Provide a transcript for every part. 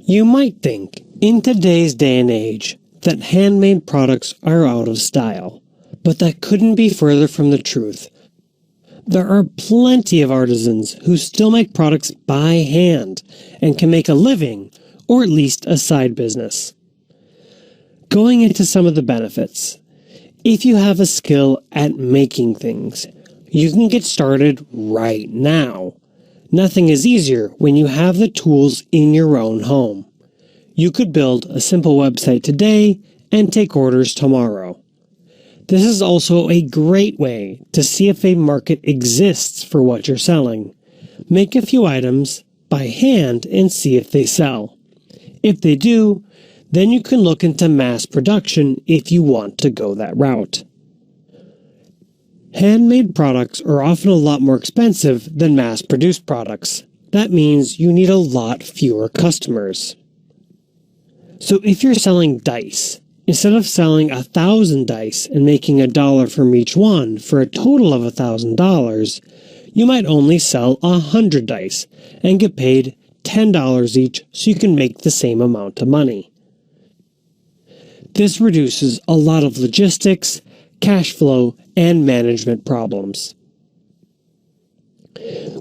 You might think, in today's day and age, that handmade products are out of style, but that couldn't be further from the truth. There are plenty of artisans who still make products by hand and can make a living, or at least a side business. Going into some of the benefits. If you have a skill at making things, you can get started right now. Nothing is easier when you have the tools in your own home. You could build a simple website today and take orders tomorrow. This is also a great way to see if a market exists for what you're selling. Make a few items by hand and see if they sell. If they do, then you can look into mass production if you want to go that route. Handmade products are often a lot more expensive than mass-produced products. That means you need a lot fewer customers. So if you're selling dice, instead of selling 1,000 dice and making $1 from each one for a total of $1,000, you might only sell 100 dice and get paid $10 each so you can make the same amount of money. This reduces a lot of logistics, cash flow, and management problems.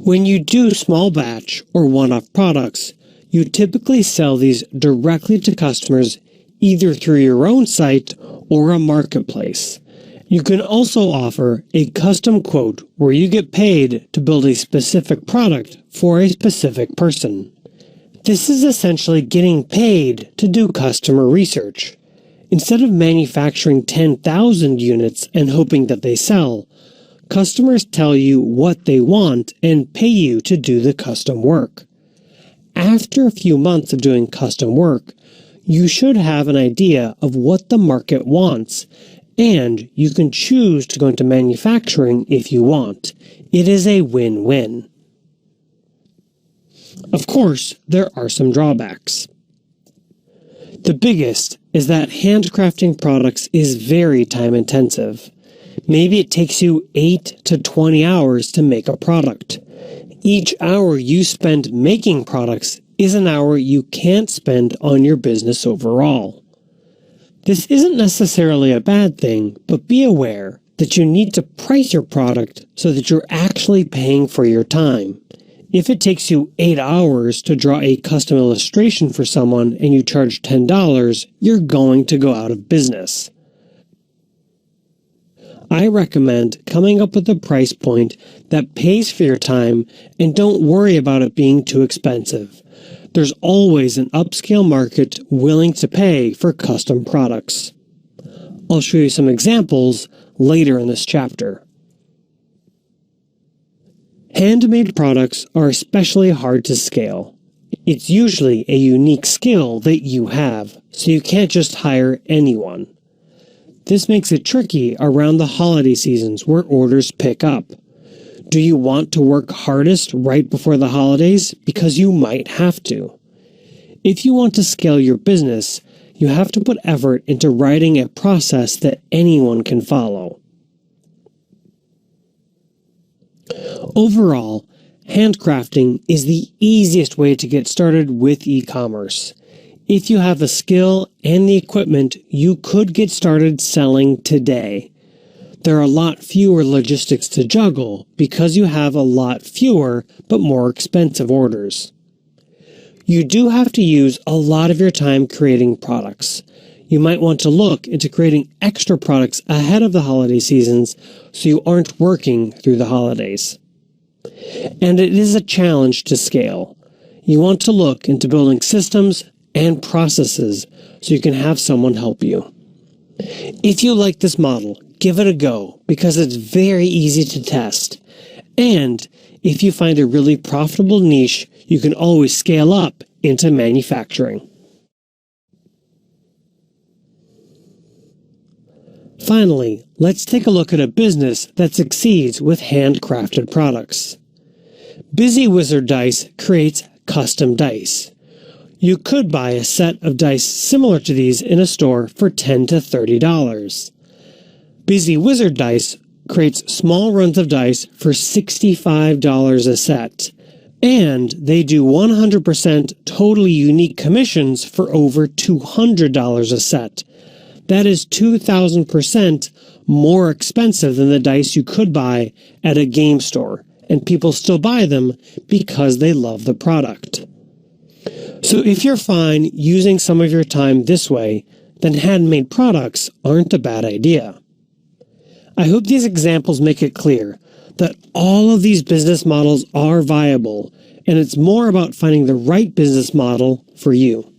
When you do small batch or one-off products, you typically sell these directly to customers either through your own site or a marketplace. You can also offer a custom quote where you get paid to build a specific product for a specific person. This is essentially getting paid to do customer research. Instead of manufacturing 10,000 units and hoping that they sell, customers tell you what they want and pay you to do the custom work. After a few months of doing custom work, you should have an idea of what the market wants, and you can choose to go into manufacturing if you want. It is a win-win. Of course, there are some drawbacks. The biggest is that handcrafting products is very time-intensive. Maybe it takes you 8 to 20 hours to make a product. Each hour you spend making products is an hour you can't spend on your business overall. This isn't necessarily a bad thing, but be aware that you need to price your product so that you're actually paying for your time. If it takes you 8 hours to draw a custom illustration for someone and you charge $10, you're going to go out of business. I recommend coming up with a price point that pays for your time and don't worry about it being too expensive. There's always an upscale market willing to pay for custom products. I'll show you some examples later in this chapter. Handmade products are especially hard to scale. It's usually a unique skill that you have, so you can't just hire anyone. This makes it tricky around the holiday seasons where orders pick up. Do you want to work hardest right before the holidays? Because you might have to. If you want to scale your business, you have to put effort into writing a process that anyone can follow. Overall, handcrafting is the easiest way to get started with e-commerce. If you have a skill and the equipment, you could get started selling today. There are a lot fewer logistics to juggle because you have a lot fewer but more expensive orders. You do have to use a lot of your time creating products. You might want to look into creating extra products ahead of the holiday seasons so you aren't working through the holidays. And it is a challenge to scale. You want to look into building systems and processes so you can have someone help you. If you like this model, give it a go because it's very easy to test. And if you find a really profitable niche, you can always scale up into manufacturing. Finally, let's take a look at a business that succeeds with handcrafted products. Busy Wizard Dice creates custom dice. You could buy a set of dice similar to these in a store for $10 to $30. Busy Wizard Dice creates small runs of dice for $65 a set, And they do 100% totally unique commissions for over $200 a set. That is 2,000% more expensive than the dice you could buy at a game store, and people still buy them because they love the product. So if you're fine using some of your time this way, then handmade products aren't a bad idea. I hope these examples make it clear that all of these business models are viable, and it's more about finding the right business model for you.